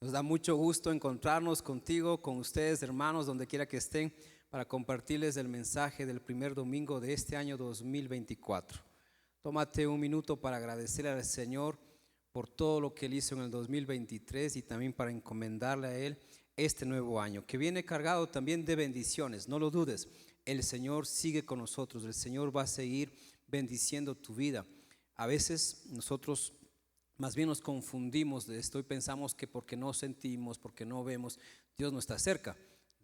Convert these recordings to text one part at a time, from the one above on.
Nos da mucho gusto encontrarnos contigo, con ustedes, hermanos, donde quiera que estén, para compartirles el mensaje del primer domingo de este año 2024. Tómate un minuto para agradecerle al Señor por todo lo que Él hizo en el 2023 y también para encomendarle a Él este nuevo año, que viene cargado también de bendiciones. No lo dudes, el Señor sigue con nosotros, el Señor va a seguir bendiciendo tu vida. A veces nosotros más bien nos confundimos de esto y pensamos que porque no sentimos, porque no vemos, Dios no está cerca.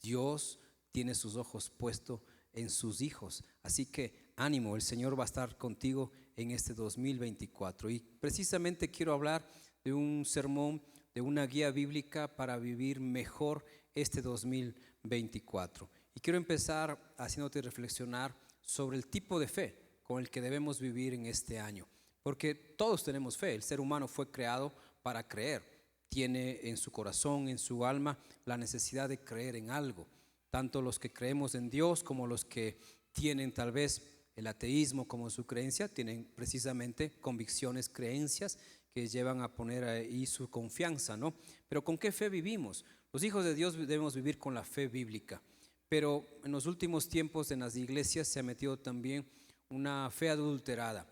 Dios tiene sus ojos puestos en sus hijos. Así que ánimo, el Señor va a estar contigo en este 2024. Y precisamente quiero hablar de un sermón, de una guía bíblica para vivir mejor este 2024. Y quiero empezar haciéndote reflexionar sobre el tipo de fe con el que debemos vivir en este año. Porque todos tenemos fe, el ser humano fue creado para creer, tiene en su corazón, en su alma, la necesidad de creer en algo. Tanto los que creemos en Dios como los que tienen tal vez el ateísmo como su creencia, tienen precisamente convicciones, creencias que llevan a poner ahí su confianza, ¿no? Pero ¿con qué fe vivimos? Los hijos de Dios debemos vivir con la fe bíblica, pero en los últimos tiempos en las iglesias se ha metido también una fe adulterada,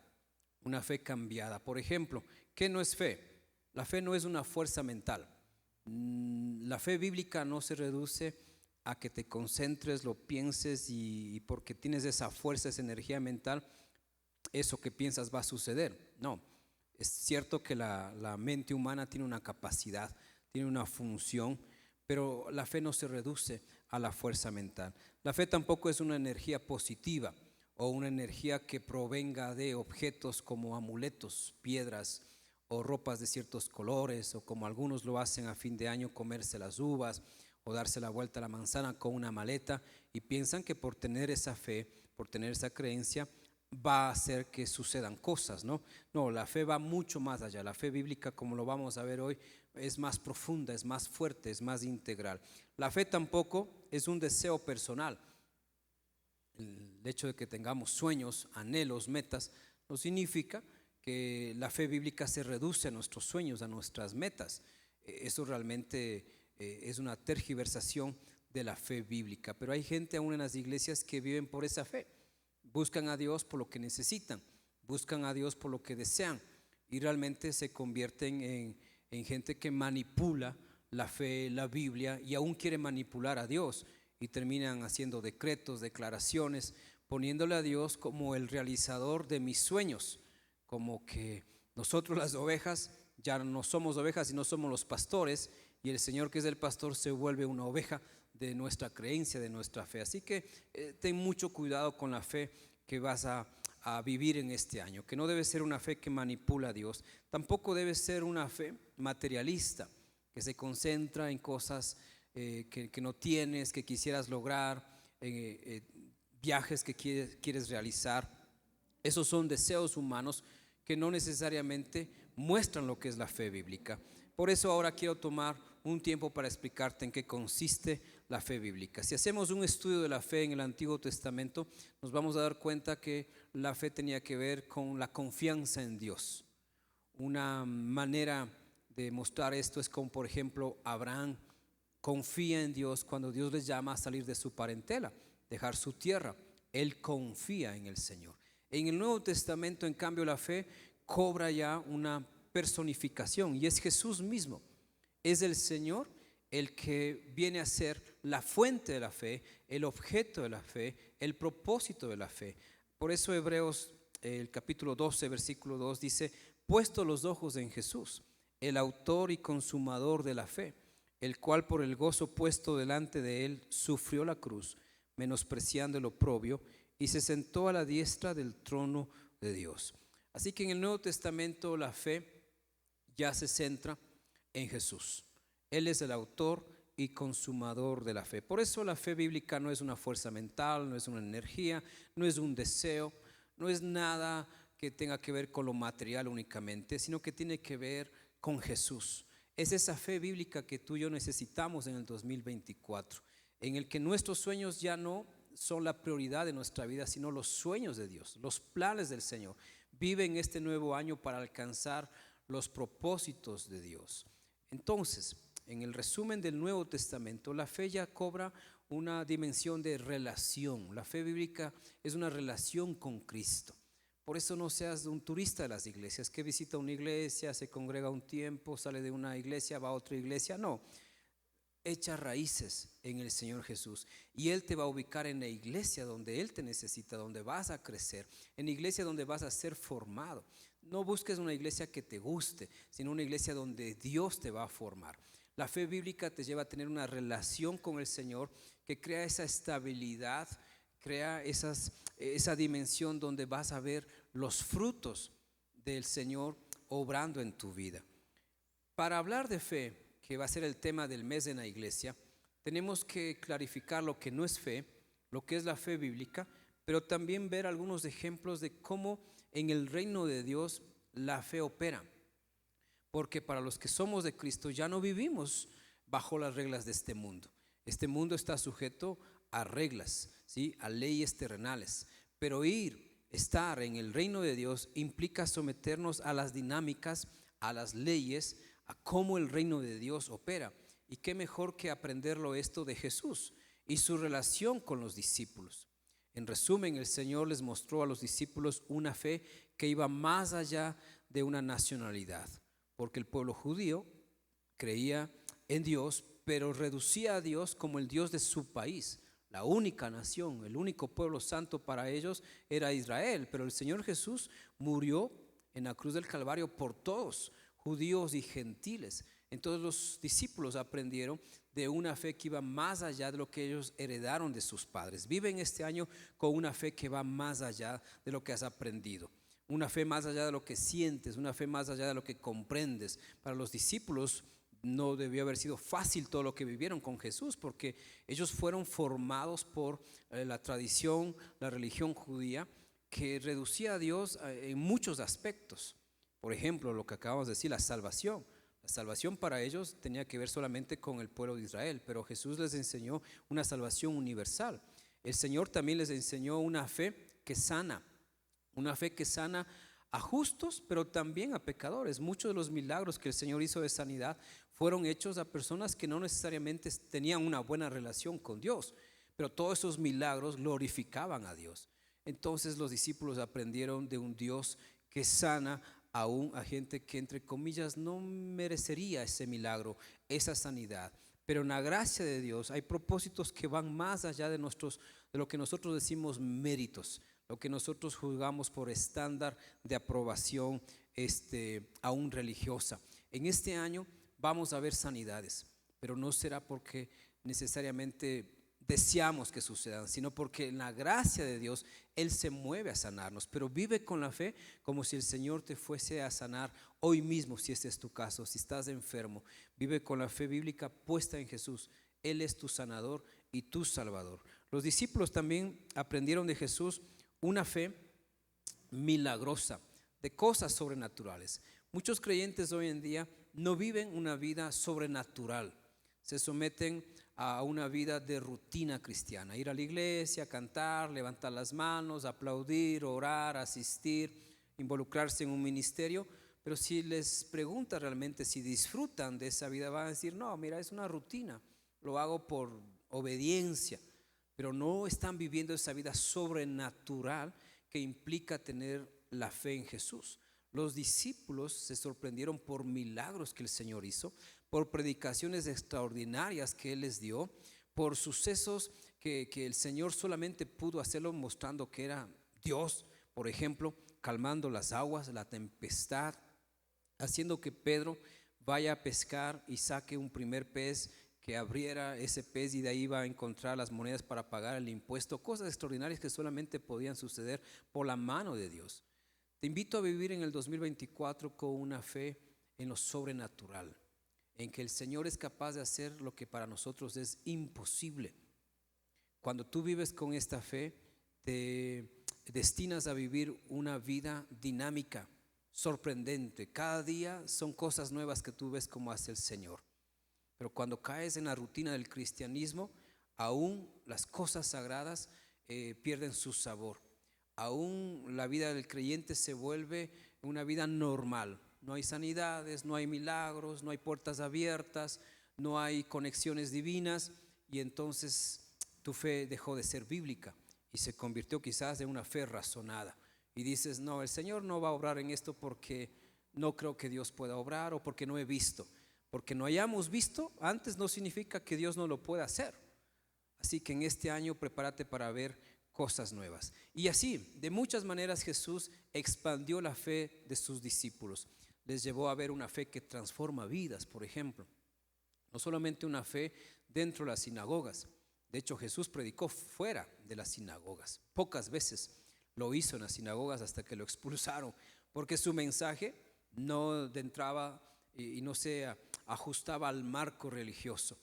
una fe cambiada. Por ejemplo, ¿qué no es fe? La fe no es una fuerza mental. La fe bíblica no se reduce a que te concentres, lo pienses y porque tienes esa fuerza, esa energía mental, eso que piensas va a suceder. No, es cierto que la mente humana tiene una capacidad, tiene una función, pero la fe no se reduce a la fuerza mental. La fe tampoco es una energía positiva o una energía que provenga de objetos como amuletos, piedras o ropas de ciertos colores, o como algunos lo hacen a fin de año, comerse las uvas o darse la vuelta a la manzana con una maleta, y piensan que por tener esa fe, por tener esa creencia, va a hacer que sucedan cosas, ¿no? No, la fe va mucho más allá. La fe bíblica, como lo vamos a ver hoy, es más profunda, es más fuerte, es más integral. La fe tampoco es un deseo personal. El hecho de que tengamos sueños, anhelos, metas, no significa que la fe bíblica se reduce a nuestros sueños, a nuestras metas. Eso realmente es una tergiversación de la fe bíblica. Pero hay gente aún en las iglesias que viven por esa fe. Buscan a Dios por lo que necesitan, buscan a Dios por lo que desean, y realmente se convierten en gente que manipula la fe, la Biblia, y aún quiere manipular a Dios. Y terminan haciendo decretos, declaraciones, poniéndole a Dios como el realizador de mis sueños, como que nosotros las ovejas ya no somos ovejas y no somos los pastores, y el Señor, que es el pastor, se vuelve una oveja de nuestra creencia, de nuestra fe. Así que ten mucho cuidado con la fe que vas a vivir en este año, que no debe ser una fe que manipula a Dios, tampoco debe ser una fe materialista, que se concentra en cosas que no tienes, que quisieras lograr, viajes que quieres realizar. Esos son deseos humanos que no necesariamente muestran lo que es la fe bíblica. Por eso ahora quiero tomar un tiempo para explicarte en qué consiste la fe bíblica. Si hacemos un estudio de la fe en el Antiguo Testamento, nos vamos a dar cuenta que la fe tenía que ver con la confianza en Dios. Una manera de mostrar esto es como, por ejemplo, Abraham confía en Dios cuando Dios les llama a salir de su parentela, dejar su tierra. Él confía en el Señor. En el Nuevo Testamento, en cambio, la fe cobra ya una personificación, y es Jesús mismo. Es el Señor el que viene a ser la fuente de la fe, el objeto de la fe, el propósito de la fe. Por eso Hebreos, el capítulo 12, versículo 2 dice: puesto los ojos en Jesús, el autor y consumador de la fe, el cual por el gozo puesto delante de él sufrió la cruz, menospreciando el oprobio, y se sentó a la diestra del trono de Dios. Así que en el Nuevo Testamento la fe ya se centra en Jesús. Él es el autor y consumador de la fe. Por eso la fe bíblica no es una fuerza mental, no es una energía, no es un deseo, no es nada que tenga que ver con lo material únicamente, sino que tiene que ver con Jesús. Es esa fe bíblica que tú y yo necesitamos en el 2024, en el que nuestros sueños ya no son la prioridad de nuestra vida, sino los sueños de Dios, los planes del Señor. Vive en este nuevo año para alcanzar los propósitos de Dios. Entonces, en el resumen del Nuevo Testamento, la fe ya cobra una dimensión de relación. La fe bíblica es una relación con Cristo. Por eso no seas un turista de las iglesias que visita una iglesia, se congrega un tiempo, sale de una iglesia, va a otra iglesia. No, echa raíces en el Señor Jesús y Él te va a ubicar en la iglesia donde Él te necesita, donde vas a crecer, en la iglesia donde vas a ser formado. No busques una iglesia que te guste, sino una iglesia donde Dios te va a formar. La fe bíblica te lleva a tener una relación con el Señor que crea esa estabilidad, crea esa dimensión donde vas a ver los frutos del Señor obrando en tu vida. Para hablar de fe, que va a ser el tema del mes en la iglesia, tenemos que clarificar lo que no es fe, lo que es la fe bíblica, pero también ver algunos ejemplos de cómo en el reino de Dios la fe opera. Porque para los que somos de Cristo ya no vivimos bajo las reglas de este mundo. Este mundo está sujeto a reglas, ¿sí? A leyes terrenales. Pero estar en el reino de Dios implica someternos a las dinámicas, a las leyes, a cómo el reino de Dios opera. Y qué mejor que aprenderlo esto de Jesús y su relación con los discípulos. En resumen, el Señor les mostró a los discípulos una fe que iba más allá de una nacionalidad, porque el pueblo judío creía en Dios, pero reducía a Dios como el Dios de su país. La única nación, el único pueblo santo para ellos era Israel, pero el Señor Jesús murió en la cruz del Calvario por todos, judíos y gentiles. Entonces los discípulos aprendieron de una fe que iba más allá de lo que ellos heredaron de sus padres. Viven este año con una fe que va más allá de lo que has aprendido. Una fe más allá de lo que sientes, una fe más allá de lo que comprendes. Para los discípulos no debió haber sido fácil todo lo que vivieron con Jesús, porque ellos fueron formados por la tradición, la religión judía, que reducía a Dios en muchos aspectos. Por ejemplo, lo que acabamos de decir, la salvación. La salvación para ellos tenía que ver solamente con el pueblo de Israel, pero Jesús les enseñó una salvación universal. El Señor también les enseñó una fe que sana a justos, pero también a pecadores. Muchos de los milagros que el Señor hizo de sanidad fueron hechos a personas que no necesariamente tenían una buena relación con Dios, pero todos esos milagros glorificaban a Dios. Entonces los discípulos aprendieron de un Dios que sana aún a gente que, entre comillas, no merecería ese milagro, esa sanidad. Pero en la gracia de Dios hay propósitos que van más allá de lo que nosotros decimos méritos, lo que nosotros juzgamos por estándar de aprobación aún religiosa. En este año vamos a ver sanidades, pero no será porque necesariamente deseamos que sucedan, sino porque en la gracia de Dios Él se mueve a sanarnos. Pero vive con la fe como si el Señor te fuese a sanar hoy mismo, si este es tu caso, si estás enfermo. Vive con la fe bíblica puesta en Jesús. Él es tu sanador y tu salvador. Los discípulos también aprendieron de Jesús una fe milagrosa, de cosas sobrenaturales. Muchos creyentes hoy en día no viven una vida sobrenatural, se someten a una vida de rutina cristiana, ir a la iglesia, cantar, levantar las manos, aplaudir, orar, asistir, involucrarse en un ministerio. Pero si les pregunta realmente si disfrutan de esa vida, van a decir: no, mira, es una rutina, lo hago por obediencia. Pero no están viviendo esa vida sobrenatural que implica tener la fe en Jesús. Los discípulos se sorprendieron por milagros que el Señor hizo, por predicaciones extraordinarias que Él les dio, por sucesos que el Señor solamente pudo hacerlo mostrando que era Dios. Por ejemplo, calmando las aguas, la tempestad, haciendo que Pedro vaya a pescar y saque un primer pez, que abriera ese pez y de ahí iba a encontrar las monedas para pagar el impuesto. Cosas extraordinarias que solamente podían suceder por la mano de Dios. Te invito a vivir en el 2024 con una fe en lo sobrenatural, en que el Señor es capaz de hacer lo que para nosotros es imposible. Cuando tú vives con esta fe, te destinas a vivir una vida dinámica, sorprendente. Cada día son cosas nuevas que tú ves como hace el Señor. Pero cuando caes en la rutina del cristianismo, aún las cosas sagradas pierden su sabor. aún la vida del creyente se vuelve una vida normal. No hay sanidades, no hay milagros, no hay puertas abiertas, no hay conexiones divinas, y entonces tu fe dejó de ser bíblica y se convirtió quizás en una fe razonada. Y dices, no, el Señor no va a obrar en esto porque no creo que Dios pueda obrar, o porque no he visto. Porque no hayamos visto antes no significa que Dios no lo pueda hacer. Así que en este año prepárate para ver cosas nuevas. Y así, de muchas maneras, Jesús expandió la fe de sus discípulos. Les llevó a ver una fe que transforma vidas, por ejemplo. No solamente una fe dentro de las sinagogas. De hecho, Jesús predicó fuera de las sinagogas. Pocas veces lo hizo en las sinagogas hasta que lo expulsaron, porque su mensaje no entraba y no se ajustaba al marco religioso.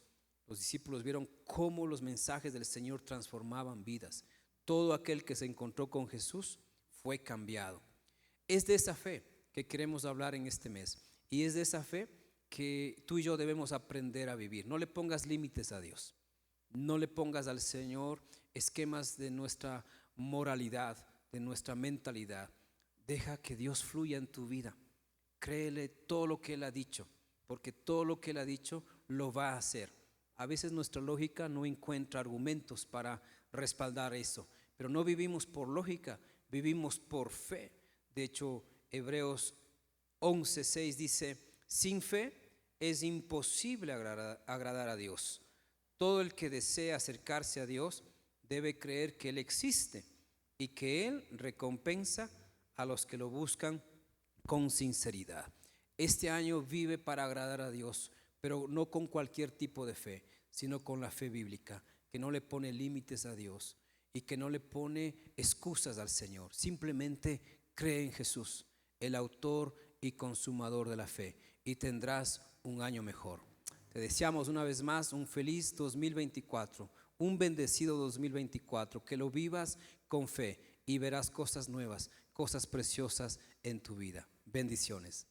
Los discípulos vieron cómo los mensajes del Señor transformaban vidas. Todo aquel que se encontró con Jesús fue cambiado. Es de esa fe que queremos hablar en este mes, y es de esa fe que tú y yo debemos aprender a vivir. No le pongas límites a Dios. No le pongas al Señor esquemas de nuestra moralidad, de nuestra mentalidad. Deja que Dios fluya en tu vida. Créele todo lo que Él ha dicho, porque todo lo que Él ha dicho lo va a hacer. A veces nuestra lógica no encuentra argumentos para respaldar eso, pero no vivimos por lógica, vivimos por fe. De hecho, Hebreos 11:6 dice: sin fe es imposible agradar a Dios. Todo el que desea acercarse a Dios debe creer que Él existe y que Él recompensa a los que lo buscan con sinceridad. Este año vive para agradar a Dios, pero no con cualquier tipo de fe, sino con la fe bíblica, que no le pone límites a Dios y que no le pone excusas al Señor. Simplemente cree en Jesús, el autor y consumador de la fe, y tendrás un año mejor. Te deseamos una vez más un feliz 2024, un bendecido 2024, que lo vivas con fe y verás cosas nuevas, cosas preciosas en tu vida. Bendiciones.